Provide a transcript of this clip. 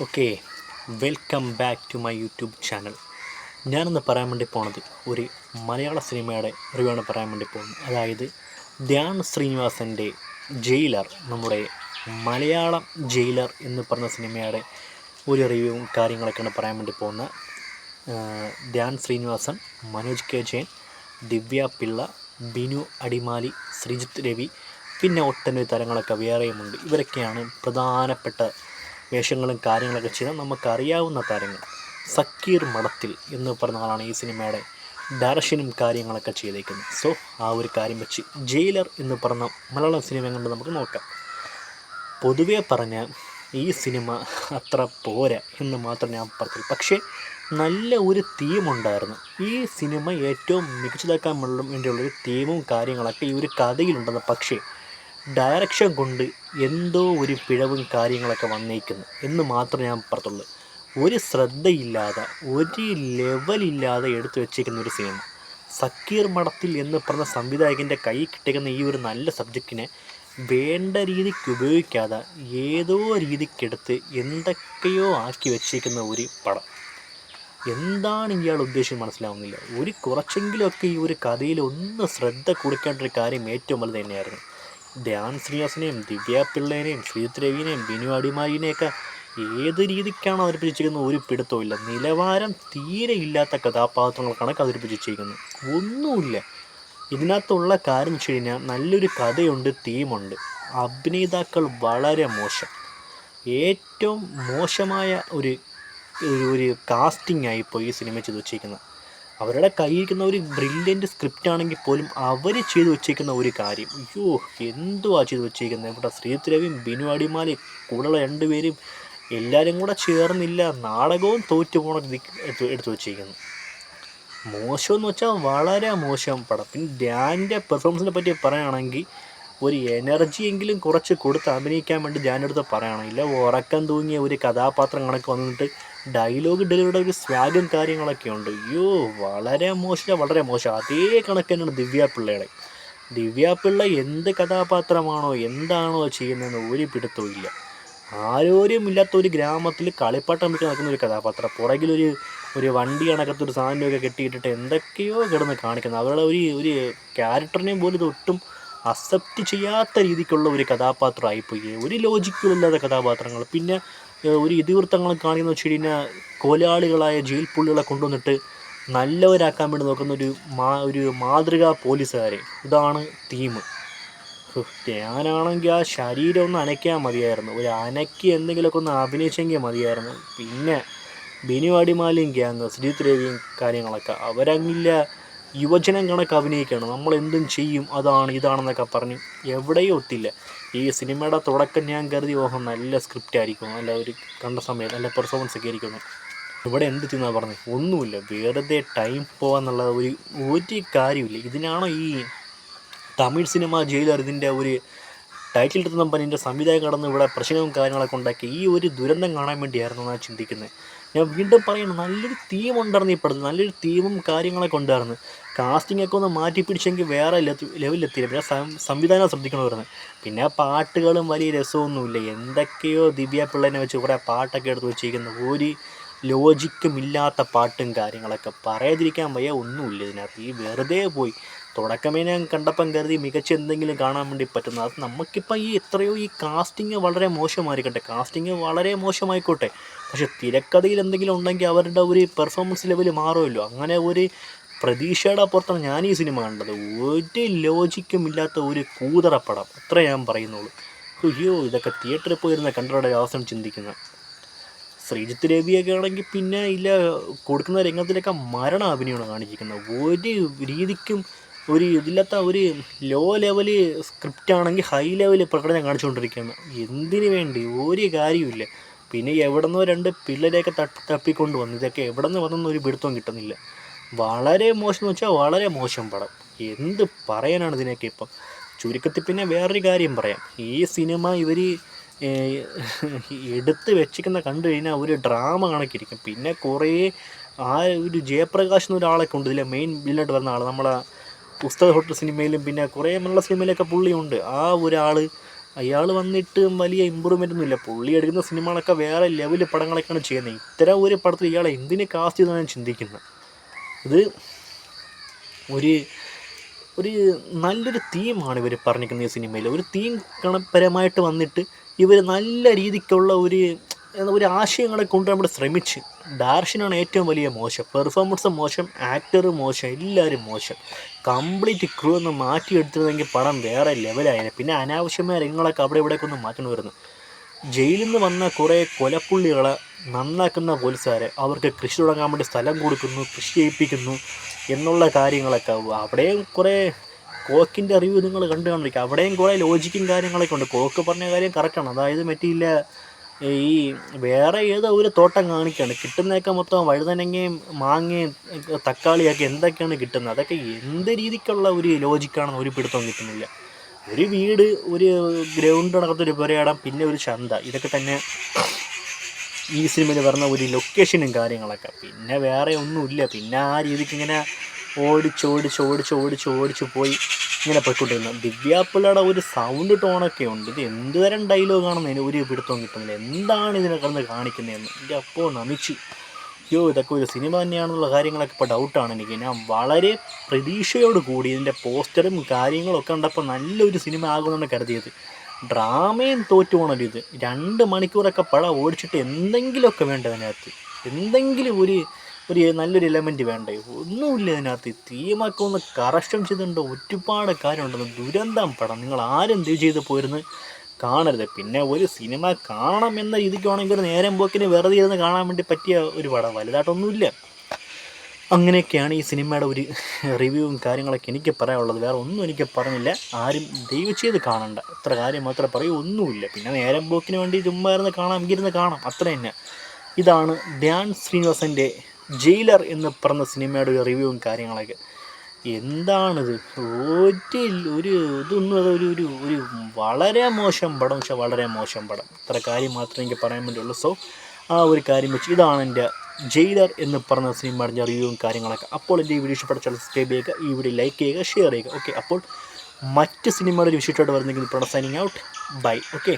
Okay, welcome back to my YouTube channel. ഞാനിന്ന് പറയാൻ വേണ്ടി പോണത് ഒരു മലയാള സിനിമയുടെ റിവ്യൂ ആണ് പറയാൻ വേണ്ടി പോകുന്നത്. അതായത് ധ്യാൻ ശ്രീനിവാസൻ്റെ ജയിലർ, നമ്മുടെ മലയാളം ജയിലർ എന്ന് പറഞ്ഞ സിനിമയുടെ ഒരു റിവ്യൂവും കാര്യങ്ങളൊക്കെയാണ് പറയാൻ വേണ്ടി പോകുന്നത്. ധ്യാൻ ശ്രീനിവാസൻ, മനോജ് കെ ജയൻ, ദിവ്യ പിള്ള, ബിനു അടിമാലി, ശ്രീജിത്ത് രവി, പിന്നെ ഒട്ടനവധി താരങ്ങളൊക്കെ വേറെയുമുണ്ട്. ഇവരൊക്കെയാണ് പ്രധാനപ്പെട്ട വേഷങ്ങളും കാര്യങ്ങളൊക്കെ ചെയ്ത നമുക്കറിയാവുന്ന താരങ്ങൾ. സക്കീർ മഠത്തിൽ എന്ന് പറഞ്ഞ ആളാണ് ഈ സിനിമയുടെ ഡയറക്ഷനും കാര്യങ്ങളൊക്കെ ചെയ്തേക്കുന്നത്. സോ ആ ഒരു കാര്യം വെച്ച് ജയിലർ എന്ന് പറഞ്ഞ മലയാളം സിനിമ കൊണ്ട് നമുക്ക് നോക്കാം. പൊതുവേ പറഞ്ഞാൽ ഈ സിനിമ അത്ര പോരാ എന്ന് മാത്രം ഞാൻ പറഞ്ഞു. പക്ഷേ നല്ല ഒരു തീമുണ്ടായിരുന്നു. ഈ സിനിമ ഏറ്റവും മികച്ചതാക്കാൻ വേണ്ടിയുള്ളൊരു തീമും കാര്യങ്ങളൊക്കെ ഈ ഒരു കഥയിലുണ്ടെന്ന്. പക്ഷേ ഡയറക്ഷൻ കൊണ്ട് എന്തോ ഒരു പിഴവും കാര്യങ്ങളൊക്കെ വന്നേക്കുന്നു എന്ന് മാത്രമേ ഞാൻ പറഞ്ഞുള്ളൂ. ഒരു ശ്രദ്ധയില്ലാതെ, ഒരു ലെവലില്ലാതെ എടുത്തു വെച്ചേക്കുന്ന ഒരു സിനിമ. സക്കീർ മഠത്തിൽ എന്ന് പറഞ്ഞ സംവിധായകൻ്റെ കൈ കിട്ടിക്കുന്ന ഈ ഒരു നല്ല സബ്ജക്റ്റിനെ വേണ്ട രീതിക്ക് ഉപയോഗിക്കാതെ ഏതോ രീതിക്കെടുത്ത് എന്തൊക്കെയോ ആക്കി വെച്ചേക്കുന്ന ഒരു പടം. എന്താണ് ഇയാൾ ഉദ്ദേശം മനസ്സിലാവുന്നില്ല. ഒരു കുറച്ചെങ്കിലുമൊക്കെ ഈ ഒരു കഥയിൽ ഒന്ന് ശ്രദ്ധ കൊടുക്കേണ്ട ഒരു കാര്യം ഏറ്റവും വലുത് തന്നെയായിരുന്നു. ധ്യാൻ ശ്രീനിവാസനെയും ദിവ്യ പിള്ളേനെയും ശ്രീജിത്ത് രവിനെയും ബിനു അടിമാലിനെയൊക്കെ ഏത് രീതിക്കാണ് അവതരിപ്പിച്ചിരിക്കുന്നത് ഒരു പിടുത്തവും. നിലവാരം തീരെ ഇല്ലാത്ത കഥാപാത്രങ്ങൾ കണക്ക് അവതരിപ്പിച്ചിരിക്കുന്നത്. ഒന്നുമില്ല. ഇതിനകത്തുള്ള കാര്യം വെച്ച് കഴിഞ്ഞാൽ നല്ലൊരു കഥയുണ്ട്, തീമുണ്ട്. അഭിനേതാക്കൾ വളരെ മോശം. ഏറ്റവും മോശമായ ഒരു ഒരു കാസ്റ്റിംഗ് ആയിപ്പോയി ഈ സിനിമ ചെയ്ത് വെച്ചിരിക്കുന്നത്. അവരുടെ കയ്യിരിക്കുന്ന ഒരു ബ്രില്യൻറ്റ് സ്ക്രിപ്റ്റ് ആണെങ്കിൽ പോലും അവർ ചെയ്തു വെച്ചേക്കുന്ന ഒരു കാര്യം, അയ്യോ എന്തുവാ ചെയ്തു വെച്ചേക്കുന്നത്. ഇവിടെ ശ്രീജിത്ത് രവിയും ബിനു അടിമാലി കൂടെയുള്ള രണ്ടുപേരും എല്ലാവരും കൂടെ ചേർന്നില്ല, നാടകവും തോറ്റു പോണ എടുത്തു വെച്ചേക്കുന്നു. മോശമെന്ന് വെച്ചാൽ വളരെ മോശം പടം. പിന്നെ ധ്യാൻ്റെ പെർഫോമൻസിനെ പറ്റി പറയുകയാണെങ്കിൽ ഒരു എനർജി എങ്കിലും കുറച്ച് കൊടുത്ത് അഭിനയിക്കാൻ വേണ്ടി ധ്യാൻ്റെ അടുത്ത് പറയുകയാണെങ്കിൽ ഉറക്കം തൂങ്ങിയ ഒരു കഥാപാത്രം കണക്ക് വന്നിട്ട് ഡയലോഗ് ഡെലിവറിയുടെ ഒരു സ്വാഗും കാര്യങ്ങളൊക്കെ ഉണ്ട്. അയ്യോ വളരെ മോശം, വളരെ മോശം. അതേ കണക്ക് തന്നെയാണ് ദിവ്യ പിള്ളയുടെ. ദിവ്യ പിള്ള എന്ത് കഥാപാത്രമാണോ എന്താണോ ചെയ്യുന്നതെന്ന് ഒരു പിടുത്തവും ഇല്ല. ആരോരും ഇല്ലാത്ത ഒരു ഗ്രാമത്തിൽ കളിപ്പാട്ടം വിട്ട് നടക്കുന്ന ഒരു കഥാപാത്രം, പുറകിലൊരു ഒരു വണ്ടി കണക്കത്തൊരു സാധനമൊക്കെ കെട്ടിയിട്ടിട്ട് എന്തൊക്കെയോ കിടന്ന് കാണിക്കുന്നത്. അവരുടെ ഒരു ക്യാരക്ടറിനെയും പോലും ഇത് ഒട്ടും അക്സെപ്റ്റ് ചെയ്യാത്ത രീതിക്കുള്ള ഒരു കഥാപാത്രമായിപ്പോയി. ഒരു ലോജിക്കുമില്ലാത്ത കഥാപാത്രങ്ങൾ. പിന്നെ ഒരു ഇതിവൃത്തങ്ങൾ കാണിക്കുന്ന വെച്ച് കഴിഞ്ഞാൽ കൊലയാളികളായ ജയിൽ പുള്ളികളെ കൊണ്ടുവന്നിട്ട് നല്ലവരാക്കാൻ വേണ്ടി നോക്കുന്ന ഒരു മാതൃകാ പോലീസുകാരെ. ഇതാണ് തീം. ഞാനാണെങ്കിൽ ആ ശരീരം ഒന്ന് അനയ്ക്കാൻ മതിയായിരുന്നു. ഒരു അനക്കി എന്തെങ്കിലുമൊക്കെ ഒന്ന് അഭിനയിച്ചെങ്കിൽ മതിയായിരുന്നു. പിന്നെ ബിനു അടിമാലിയും ഗ്യാങ്, ശ്രീജിത്ത് രവിയും കാര്യങ്ങളൊക്കെ അവരങ്ങില്ല യുവജനം കണക്ക് അഭിനയിക്കുകയാണ്. നമ്മളെന്തും ചെയ്യും, അതാണ് ഇതാണെന്നൊക്കെ പറഞ്ഞ് എവിടെയും ഒത്തില്ല. ഈ സിനിമയുടെ തുടക്കം ഞാൻ കരുതി നല്ല സ്ക്രിപ്റ്റ് ആയിരിക്കും, നല്ല ഒരു കണ്ട സമയത്ത് നല്ല പെർഫോമൻസ് ഒക്കെ ആയിരിക്കും. ഇവിടെ എന്ത് ചെയ്യുന്നതാണ് പറഞ്ഞത്? ഒന്നുമില്ല. വെറുതെ ടൈം പോകാന്നുള്ള ഒരു കാര്യമില്ല. ഇതിനാണോ ഈ തമിഴ് സിനിമ ജയിലർ ഇതിൻ്റെ ഒരു ടൈറ്റിൽ എടുത്തുന്ന പറഞ്ഞതിൻ്റെ സംവിധായകൻ കടന്ന് ഇവിടെ പ്രശ്നവും കാര്യങ്ങളൊക്കെ ഉണ്ടാക്കി ഈ ഒരു ദുരന്തം കാണാൻ വേണ്ടിയായിരുന്നു എന്നാണ് ചിന്തിക്കുന്നത്. ഞാൻ വീണ്ടും പറയുന്നു, നല്ലൊരു തീം ഉണ്ടായിരുന്നു ഈ പടത്തിൽ. നല്ലൊരു തീമും കാര്യങ്ങളൊക്കെ ഉണ്ടായിരുന്നു. കാസ്റ്റിങ്ങൊക്കെ ഒന്ന് മാറ്റി പിടിച്ചെങ്കിൽ വേറെ ലെവലിലെത്തിയില്ല. പിന്നെ സംവിധാനം ശ്രദ്ധിക്കണമായിരുന്നു. പിന്നെ പാട്ടുകളും വലിയ രസമൊന്നുമില്ല. എന്തൊക്കെയോ ദിവ്യ പിള്ളേനെ വെച്ച് കുറേ പാട്ടൊക്കെ എടുത്ത് വെച്ചിരിക്കുന്നു. ഒരു ലോജിക്കും ഇല്ലാത്ത പാട്ടും കാര്യങ്ങളൊക്കെ പറയാതിരിക്കാൻ വയ്യ. ഒന്നുമില്ല ഇതിനകത്ത്. ഈ വെറുതെ പോയി. തുടക്കമേ ഞാൻ കണ്ടപ്പം കരുതി മികച്ച എന്തെങ്കിലും കാണാൻ വേണ്ടി പറ്റുന്നത്. അത് നമുക്കിപ്പം എത്രയോ ഈ കാസ്റ്റിങ് വളരെ മോശമായിരിക്കട്ടെ, കാസ്റ്റിങ് വളരെ മോശമായിക്കോട്ടെ, പക്ഷെ തിരക്കഥയിൽ എന്തെങ്കിലും ഉണ്ടെങ്കിൽ അവരുടെ ഒരു പെർഫോമൻസ് ലെവൽ മാറുമല്ലോ. അങ്ങനെ ഒരു പ്രതീക്ഷയുടെ പുറത്താണ് ഞാൻ ഈ സിനിമ കണ്ടത്. ഒരു ലോജിക്കും ഇല്ലാത്ത ഒരു കൂതറപ്പടം, അത്ര ഞാൻ പറയുന്നുള്ളൂ. അയ്യോ, ഇതൊക്കെ തിയേറ്ററിൽ പോയിരുന്ന കണ്ടവരുടെ അവസരം ചിന്തിക്കുന്നത്. ശ്രീജിത്ത് രവിയൊക്കെ ആണെങ്കിൽ പിന്നെ കൊടുക്കുന്ന രംഗത്തിലൊക്കെ മരണ അഭിനയമാണ് കാണിച്ചിരിക്കുന്നത്. ഒരു രീതിക്കും ഒരു ഇതില്ലാത്ത ഒരു ലോ ലെവല് സ്ക്രിപ്റ്റാണെങ്കിൽ ഹൈ ലെവല് പ്രകടനം കാണിച്ചുകൊണ്ടിരിക്കുകയാണ്. എന്തിനു വേണ്ടി? ഒരു കാര്യമില്ല. പിന്നെ എവിടെ നിന്നോ രണ്ട് പിള്ളേരെയൊക്കെ തപ്പിക്കൊണ്ട് വന്നു. ഇതൊക്കെ എവിടെ നിന്ന് വന്നെന്ന് ഒരു പിടുത്തവും കിട്ടുന്നില്ല. വളരെ മോശം എന്ന് വെച്ചാൽ വളരെ മോശം പടം. എന്ത് പറയാനാണ് ഇതിനൊക്കെ ഇപ്പം. ചുരുക്കത്തിൽ പിന്നെ വേറൊരു കാര്യം പറയാം. ഈ സിനിമ ഇവർ എടുത്ത് വെച്ചിരിക്കുന്ന കണ്ടു കഴിഞ്ഞാൽ ഒരു ഡ്രാമ കണക്കിരിക്കും. പിന്നെ കുറേ ആ ഒരു ജയപ്രകാശ് എന്നൊരാളൊക്കെ ഉണ്ട് ഇതിലെ മെയിൻ വില്ലനായിട്ട് വരുന്ന ആൾ. നമ്മളെ ഉസ്താദ് ഹോട്ടൽ സിനിമയിലും പിന്നെ കുറേ മലയാള സിനിമയിലൊക്കെ പുള്ളിയുണ്ട്. ആ ഒരാൾ അയാൾ വന്നിട്ട് വലിയ ഇമ്പ്രൂവ്മെൻ്റ് ഒന്നുമില്ല. പുള്ളി എടുക്കുന്ന സിനിമകളൊക്കെ വേറെ ലെവൽ പടങ്ങളൊക്കെയാണ് ചെയ്യുന്നത്. ഇത്തരം ഒരു പടത്തിൽ ഇയാളെ എന്തിനെ കാസ്റ്റ് ചെയ്താണ് ഞാൻ ചിന്തിക്കുന്നത്. ഇത് ഒരു ഒരു നല്ലൊരു തീമാണ് ഇവർ പറഞ്ഞിരിക്കുന്ന ഈ സിനിമയിൽ. ഒരു തീം പരമായിട്ട് വന്നിട്ട് ഇവർ നല്ല രീതിക്കുള്ള ഒരു ആശയങ്ങളെ കൊണ്ടുവരാൻ വേണ്ടി ശ്രമിച്ച്. ഡയറക്ഷനാണ് ഏറ്റവും വലിയ മോശം, പെർഫോമൻസ് മോശം, ആക്ടർ മോശം, എല്ലാവരും മോശം. കംപ്ലീറ്റ് ക്രൂ ഒന്ന് മാറ്റിയെടുത്തിരുന്നെങ്കിൽ പടം വേറെ ലെവലായിരുന്നു. പിന്നെ അനാവശ്യമായ രംഗങ്ങളൊക്കെ അവിടെ ഇവിടെയൊക്കെ ഒന്ന് മാറ്റേണ്ടി വരുന്നു. ജയിലിൽ നിന്ന് വന്ന കുറേ കൊലപ്പുള്ളികളെ നന്നാക്കുന്ന പോലീസുകാരെ അവർക്ക് കൃഷി തുടങ്ങാൻ വേണ്ടി സ്ഥലം കൊടുക്കുന്നു, കൃഷി ചെയ്യിപ്പിക്കുന്നു എന്നുള്ള കാര്യങ്ങളൊക്കെ. അവിടെയും കുറേ കോക്കിൻ്റെ അറിവ് നിങ്ങൾ കണ്ടു കാണിരിക്കുക. അവിടെയും കുറേ ലോജിക്കും കാര്യങ്ങളൊക്കെ ഉണ്ട്. കോക്ക് പറഞ്ഞ കാര്യം കറക്റ്റാണ്. അതായത് മറ്റില്ല, ഈ വേറെ ഏതോ ഒരു തോട്ടം കാണിക്കുകയാണ്, കിട്ടുന്നതൊക്കെ മൊത്തം വഴുതനങ്ങയും മാങ്ങയും തക്കാളിയൊക്കെ എന്തൊക്കെയാണ് കിട്ടുന്നത്. അതൊക്കെ എന്ത് രീതിക്കുള്ള ഒരു ലോജിക്കാണെന്ന് ഒരു പിടുത്തം കിട്ടുന്നില്ല. ഒരു വീട്, ഒരു ഗ്രൗണ്ടിനകത്തൊരു പുരയിടം, പിന്നെ ഒരു ചന്ത, ഇതൊക്കെ തന്നെ ഈ സിനിമയിൽ പറഞ്ഞ ഒരു ലൊക്കേഷനും കാര്യങ്ങളൊക്കെ. പിന്നെ വേറെ ഒന്നുമില്ല. പിന്നെ ആ രീതിക്ക് ഇങ്ങനെ ഓടിച്ച് പോയി ഇങ്ങനെ പോയിക്കൊണ്ടിരുന്നു. ദിവ്യാപിള്ളയുടെ ഒരു സൗണ്ട് ടോണൊക്കെ ഉണ്ട്. ഇത് എന്ത് തരം ഡയലോഗാണെന്ന് ഒരു പിടുത്തവും കിട്ടുന്നില്ല. എന്താണ് ഇതിനെ കിടന്ന് കാണിക്കുന്നതെന്ന് എനിക്ക് അപ്പോൾ നമിച്ചു. ഇതൊക്കെ ഒരു സിനിമ തന്നെയാണെന്നുള്ള കാര്യങ്ങളൊക്കെ ഇപ്പോൾ ഡൗട്ടാണ് എനിക്ക്. ഞാൻ വളരെ പ്രതീക്ഷയോട് കൂടി ഇതിൻ്റെ പോസ്റ്ററും കാര്യങ്ങളൊക്കെ കണ്ടപ്പോൾ നല്ലൊരു സിനിമ ആകുമെന്നാണ് കരുതിയത്. ഡ്രാമയും തോറ്റു പോകണല്ലോ ഇത്. 2 മണിക്കൂറൊക്കെ പടം ഓടിച്ചിട്ട് എന്തെങ്കിലുമൊക്കെ വേണ്ട അതിനകത്ത്, എന്തെങ്കിലും ഒരു നല്ലൊരു എലമെൻറ്റ് വേണ്ടേ? ഒന്നുമില്ല ഇതിനകത്ത്. തീമൊക്കെ ഒന്ന് കറക്ഷൻ ചെയ്തിട്ടുണ്ട്. ഒരുപാട് കാര്യമുണ്ടെന്ന്. ദുരന്തം പടം. നിങ്ങൾ ആരും ദയവ് ചെയ്ത് പോയിരുന്ന് കാണരുത്. പിന്നെ ഒരു സിനിമ കാണണം എന്ന രീതിക്കാണെങ്കിൽ നേരം പോക്കിന് വെറുതെ ഇരുന്ന് കാണാൻ വേണ്ടി പറ്റിയ ഒരു പടം, വലുതായിട്ടൊന്നുമില്ല. അങ്ങനെയൊക്കെയാണ് ഈ സിനിമയുടെ ഒരു റിവ്യൂവും കാര്യങ്ങളൊക്കെ എനിക്ക് പറയാനുള്ളത്. വേറെ ഒന്നും എനിക്ക് പറഞ്ഞില്ല. ആരും ദയവ് ചെയ്ത് കാണണ്ട, അത്ര കാര്യം മാത്രമേ പറയൂ. ഒന്നുമില്ല. പിന്നെ നേരം പോക്കിന് വേണ്ടി ചുമ്മാ ഇരുന്ന് കാണാം, അത്ര തന്നെ. ഇതാണ് ധ്യാൻ ശ്രീനിവാസൻ്റെ ജയിലർ എന്ന് പറഞ്ഞ സിനിമയുടെ ഒരു റിവ്യൂവും കാര്യങ്ങളൊക്കെ. എന്താണിത്? ഇതൊന്നും ഒരു വളരെ മോശം പടം, പക്ഷേ വളരെ മോശം പടം. ഇത്ര കാര്യം മാത്രമേ എനിക്ക് പറയാൻ വേണ്ടിയുള്ളൂ. സോ ആ ഒരു കാര്യം വെച്ച് ഇതാണ് എൻ്റെ ജയിലർ എന്ന് പറഞ്ഞ സിനിമയുടെ റിവ്യൂവും കാര്യങ്ങളൊക്കെ. അപ്പോൾ എൻ്റെ ഈ വീഡിയോ ഇഷ്ടപ്പെട്ട സബ്സ്ക്രൈബ് ചെയ്യുക, ഈ വീഡിയോ ലൈക്ക് ചെയ്യുക, ഷെയർ ചെയ്യുക. ഓക്കെ, അപ്പോൾ മറ്റ് സിനിമയുടെ ഒരു വിഷയത്തോടെ വരുന്നെങ്കിൽ ഇപ്പോൾ സൈനിങ് ഔട്ട്. ബൈ. ഓക്കെ.